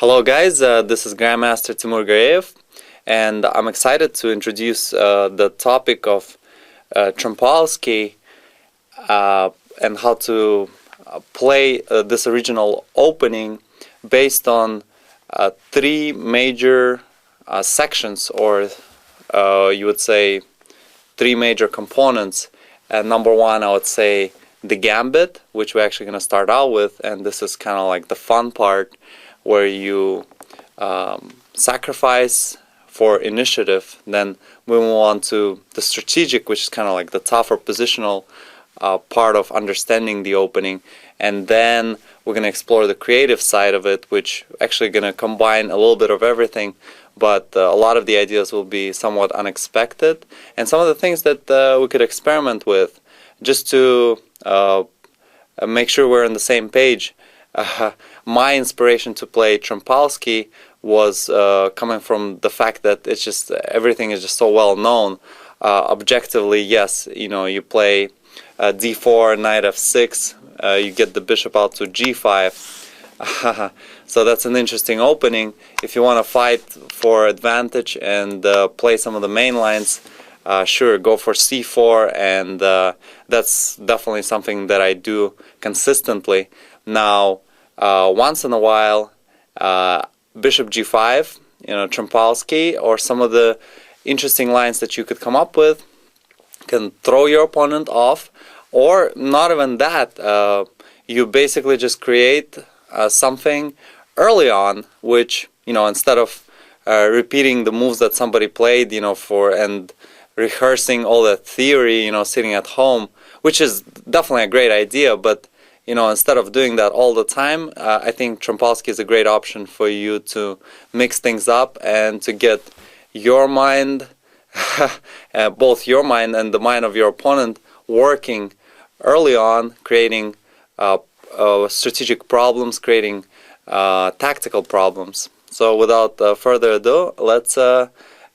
Hello guys, this is Grandmaster Timur Gareyev, and I'm excited to introduce the topic of Trompowsky and how to play this original opening based on three major sections, or you would say three major components. Number one, I would say the gambit, which we're actually going to start out with, and this is kind of like the fun part where you sacrifice for initiative. Then we move on to the strategic, which is kind of like the tougher positional part of understanding the opening, and then we're going to explore the creative side of it, which actually going to combine a little bit of everything, but a lot of the ideas will be somewhat unexpected, and some of the things that we could experiment with just to make sure we're on the same page. My inspiration to play Trompowsky was coming from the fact that it's just everything is just so well known. Objectively, yes, you play d4, knight f6, you get the bishop out to g5. So that's an interesting opening. If you want to fight for advantage and play some of the main lines, sure, go for c4, and that's definitely something that I do consistently. Now, once in a while, bishop g5, Trompowsky, or some of the interesting lines that you could come up with can throw your opponent off, or not even that. You basically just create something early on, which, instead of repeating the moves that somebody played, and rehearsing all that theory, sitting at home, which is definitely a great idea, but instead of doing that all the time, I think Trompowsky is a great option for you to mix things up and to get your mind, both your mind and the mind of your opponent, working early on, creating strategic problems, creating tactical problems. So without further ado, let's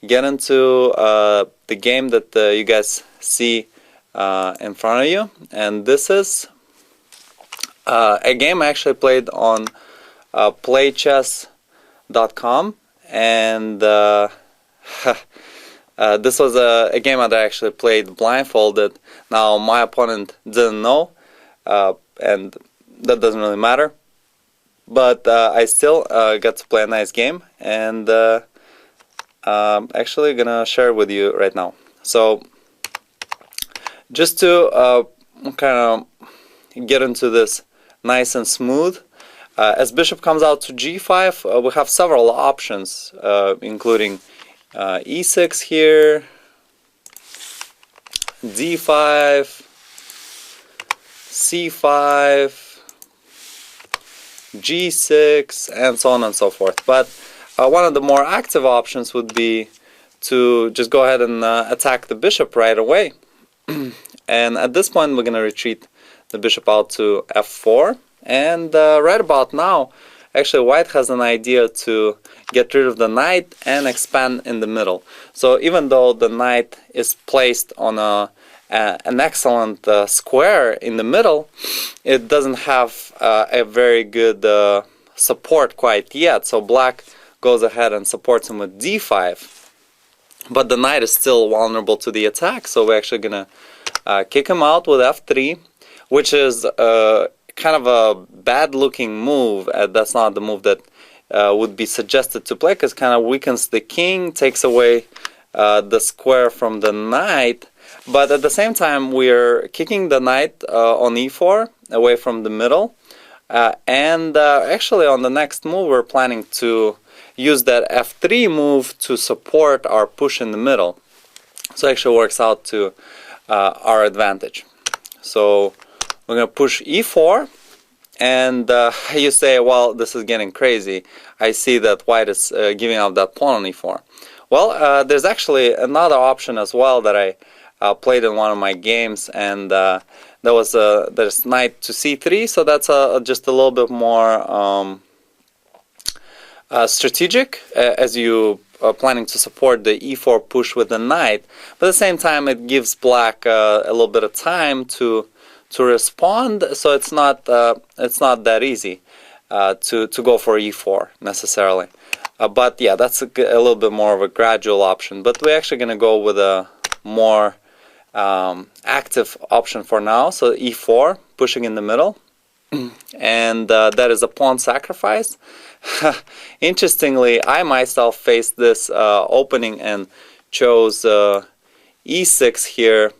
get into the game that you guys see in front of you. And this is a game I actually played on playchess.com, and this was a game that I actually played blindfolded. Now, my opponent didn't know, and that doesn't really matter, but I still got to play a nice game, and I'm actually gonna share it with you right now. So just to kind of get into this nice and smooth, as bishop comes out to g5, we have several options, including e6 here, d5, c5, g6, and so on and so forth. But one of the more active options would be to just go ahead and attack the bishop right away. And at this point, we're going to retreat the bishop out to f4, and right about now, actually, white has an idea to get rid of the knight and expand in the middle. So even though the knight is placed on an excellent square in the middle, it doesn't have a very good support quite yet. So black goes ahead and supports him with d5, but the knight is still vulnerable to the attack. So we're actually gonna kick him out with f3, which is kind of a bad-looking move. That's not the move that would be suggested to play, because it kind of weakens the king, takes away the square from the knight. But at the same time, we're kicking the knight on e4, away from the middle. And actually, on the next move, we're planning to use that f3 move to support our push in the middle. So it actually works out to our advantage. So we're going to push e4, and you say, well, this is getting crazy. I see that white is giving up that pawn on e4. Well, there's actually another option as well that I played in one of my games, and there's knight to c3, so that's just a little bit more strategic, as you are planning to support the e4 push with the knight, but at the same time it gives black a little bit of time to respond, so it's not that easy. to go for e4 necessarily. But yeah, that's a little bit more of a gradual option. But we're actually going to go with a more active option for now. So e4, pushing in the middle, and that is a pawn sacrifice. Interestingly, I myself faced this opening and chose e6 here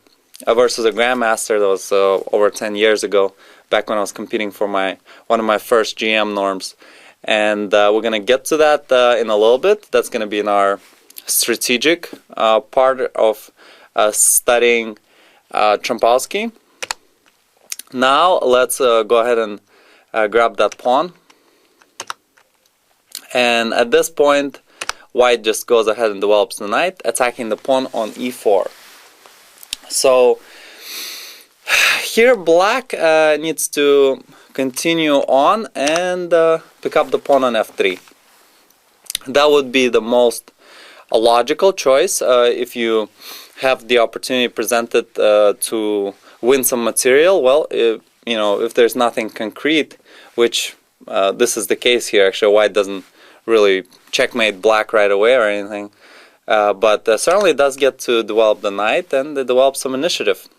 versus a grandmaster that was over 10 years ago, back when I was competing for one of my first GM norms. And we're going to get to that in a little bit. That's going to be in our strategic part of studying Trompowsky. Now let's go ahead and grab that pawn. And at this point, white just goes ahead and develops the knight, attacking the pawn on e4. So here black needs to continue on and pick up the pawn on f3. That would be the most logical choice if you have the opportunity presented to win some material. Well, if there's nothing concrete, which this is the case here. Actually, white doesn't really checkmate black right away or anything, but certainly does get to develop the knight and develop some initiative.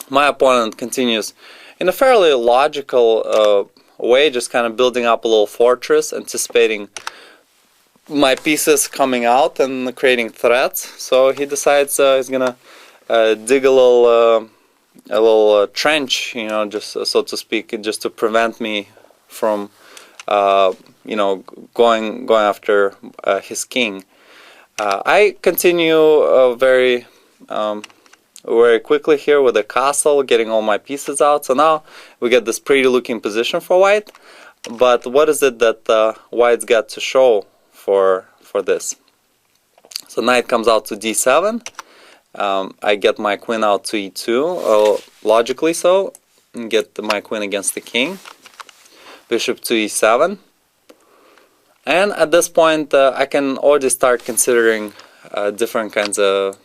My opponent continues in a fairly logical way, just kind of building up a little fortress, anticipating my pieces coming out and creating threats. So he decides he's gonna dig a little trench, just so to speak, just to prevent me from going after his king. I continue very quickly here with the castle, getting all my pieces out. So now we get this pretty looking position for white. But what is it that white's got to show for this? So knight comes out to d7. I get my queen out to e2, logically so, and get my queen against the king. Bishop to e7. And at this point, I can already start considering different kinds of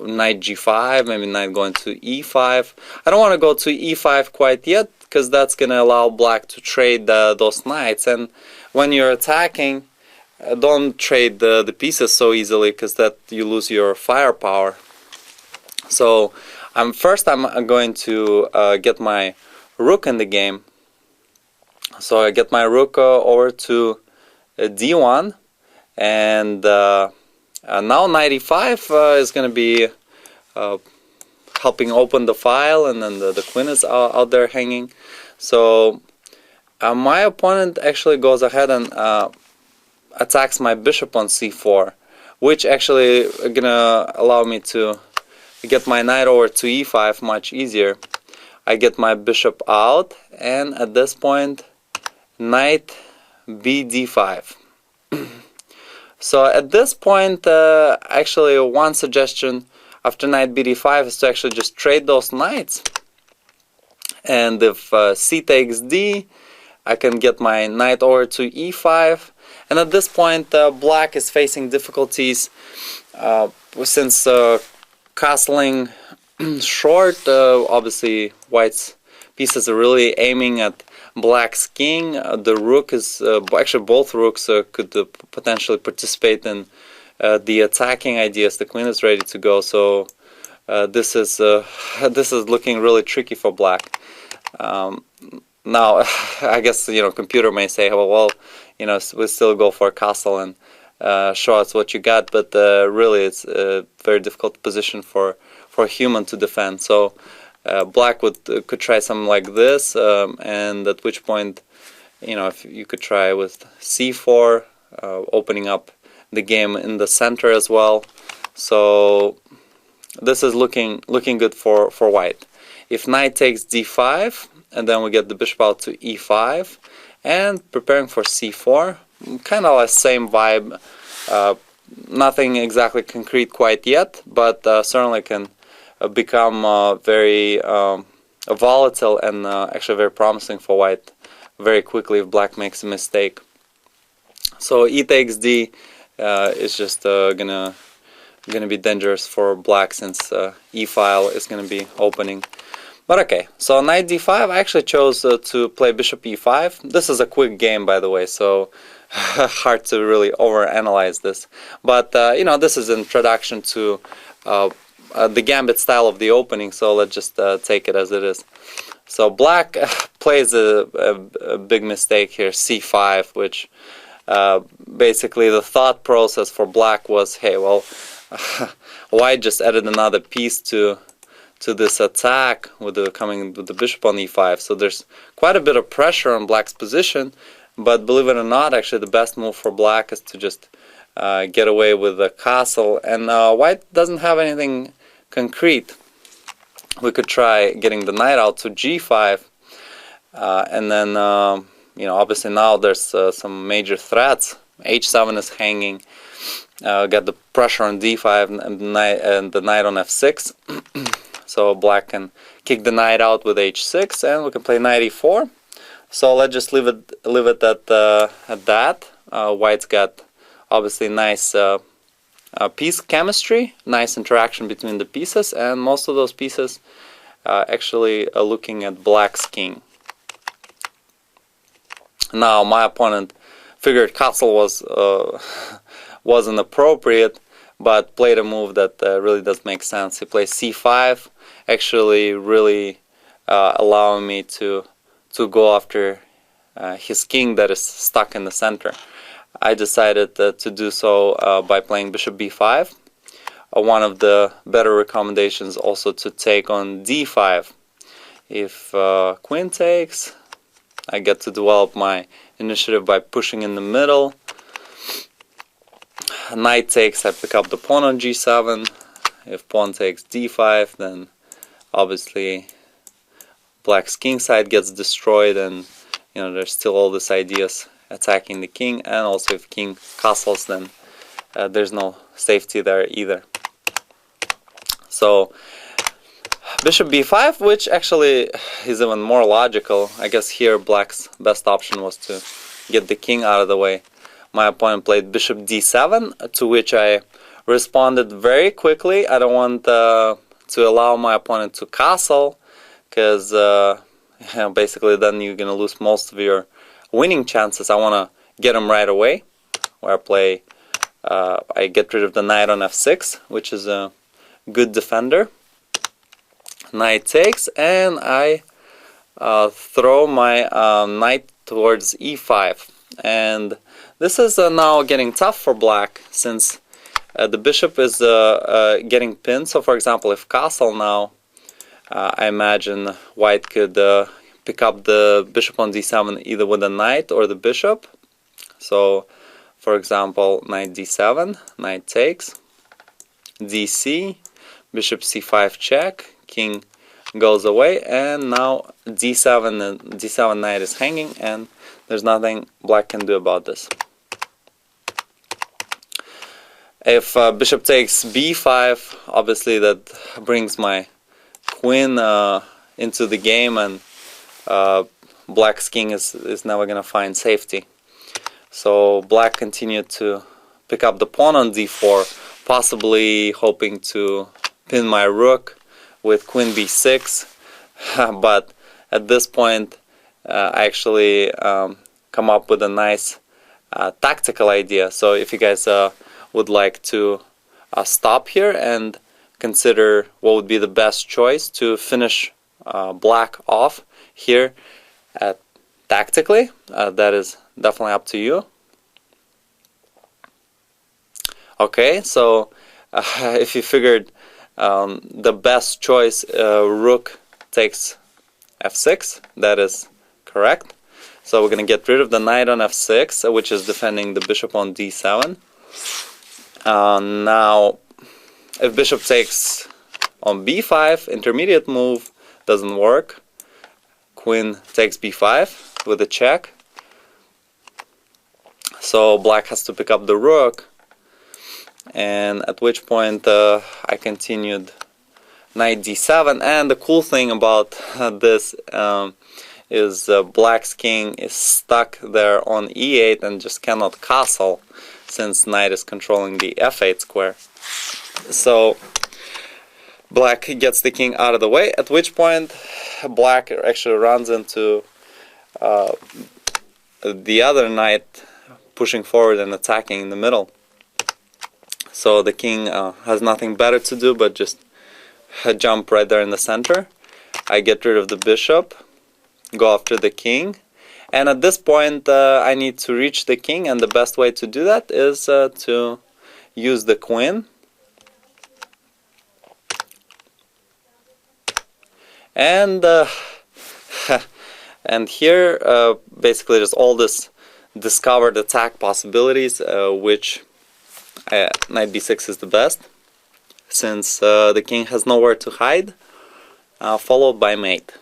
knight g5, maybe knight going to e5. I don't want to go to e5 quite yet, because that's going to allow black to trade those knights. And when you're attacking, don't trade the pieces so easily, because that you lose your firepower. So first I'm going to get my rook in the game. So I get my rook over to d1, and now knight e5 is going to be helping open the file, and then the queen is out there hanging. So my opponent actually goes ahead and attacks my bishop on c4, which actually going to allow me to get my knight over to e5 much easier. I get my bishop out, and at this point, knight b d5. So at this point, actually one suggestion after knight b d5 is to actually just trade those knights. And if c takes d, I can get my knight over to e5. And at this point, black is facing difficulties since castling short. Obviously, white's pieces are really aiming at black's king. The rook is actually both rooks could potentially participate in the attacking ideas. The queen is ready to go. So this is looking really tricky for black. Now, I guess computer may say, well, we still go for a castle and show us what you got, but really it's a very difficult position for a human to defend. So black could try something like this, and at which point, if you could try with c4, opening up the game in the center as well. So this is looking good for white. If knight takes d5, and then we get the bishop out to e5, and preparing for c4, kind of the same vibe. Nothing exactly concrete quite yet, but certainly can become very volatile and actually very promising for white very quickly if black makes a mistake. So e takes d is just gonna be dangerous for black, since e file is gonna be opening. But okay, so knight d5, I actually chose to play bishop e5. This is a quick game, by the way, so hard to really overanalyze this. But, you know, this is an introduction to the gambit style of the opening, so let's just take it as it is. So black plays a big mistake here, c5, which basically the thought process for black was, hey, well, white just added another piece to this attack with the bishop on e5. So there's quite a bit of pressure on black's position, but believe it or not, actually the best move for black is to just get away with the castle, and white doesn't have anything concrete. We could try getting the knight out to g5, and then you know, obviously now there's some major threats. h7 is hanging. Got the pressure on d5 and the knight on f6. So black can kick the knight out with h6, and we can play knight e4. So let's just leave it at that. White's got obviously nice piece chemistry, nice interaction between the pieces, and most of those pieces actually are looking at black's king. Now my opponent figured castle wasn't appropriate, but played a move that really does make sense. He plays c5, actually really allowing me to go after his king that is stuck in the center. I decided to do so by playing bishop b5. One of the better recommendations also to take on d5. If queen takes, I get to develop my initiative by pushing in the middle. Knight takes, I pick up the pawn on g7. If pawn takes d5, then obviously black's king side gets destroyed, and you know, there's still all these ideas attacking the king, and also if king castles, then there's no safety there either. So bishop b5, which actually is even more logical. I guess here black's best option was to get the king out of the way. My opponent played bishop d7, to which I responded very quickly. I don't want to allow my opponent to castle, because you know, basically then you're going to lose most of your winning chances. I want to get him right away, where I get rid of the knight on f6, which is a good defender. Knight takes, and I throw my knight towards e5. And this is now getting tough for black, since the bishop is getting pinned. So for example, if castle now, I imagine white could pick up the bishop on d7 either with the knight or the bishop. So for example, knight d7, knight takes, dc, bishop c5 check, king goes away, and now d7 and d7 knight is hanging, and there's nothing black can do about this. If bishop takes b5, obviously that brings my queen into the game, and black's king is never going to find safety. So black continued to pick up the pawn on d4, possibly hoping to pin my rook with queen b6, but at this point I actually come up with a nice tactical idea. So if you guys would like to stop here and consider what would be the best choice to finish black off here tactically, that is definitely up to you. Okay, so if you figured the best choice, rook takes f6, that is correct. So we're going to get rid of the knight on f6, which is defending the bishop on d7. Now, if bishop takes on b5, intermediate move, doesn't work. Queen takes b5 with a check. So black has to pick up the rook, and at which point I continued knight d7. And the cool thing about this is black's king is stuck there on e8 and just cannot castle, since knight is controlling the f8 square. So Black gets the king out of the way, at which point black actually runs into the other knight, pushing forward and attacking in the middle. So the king has nothing better to do but just jump right there in the center. I get rid of the bishop, go after the king, and at this point I need to reach the king, and the best way to do that is to use the queen. And and here basically just all this discovered attack possibilities, which knight b6 is the best, since the king has nowhere to hide, followed by mate.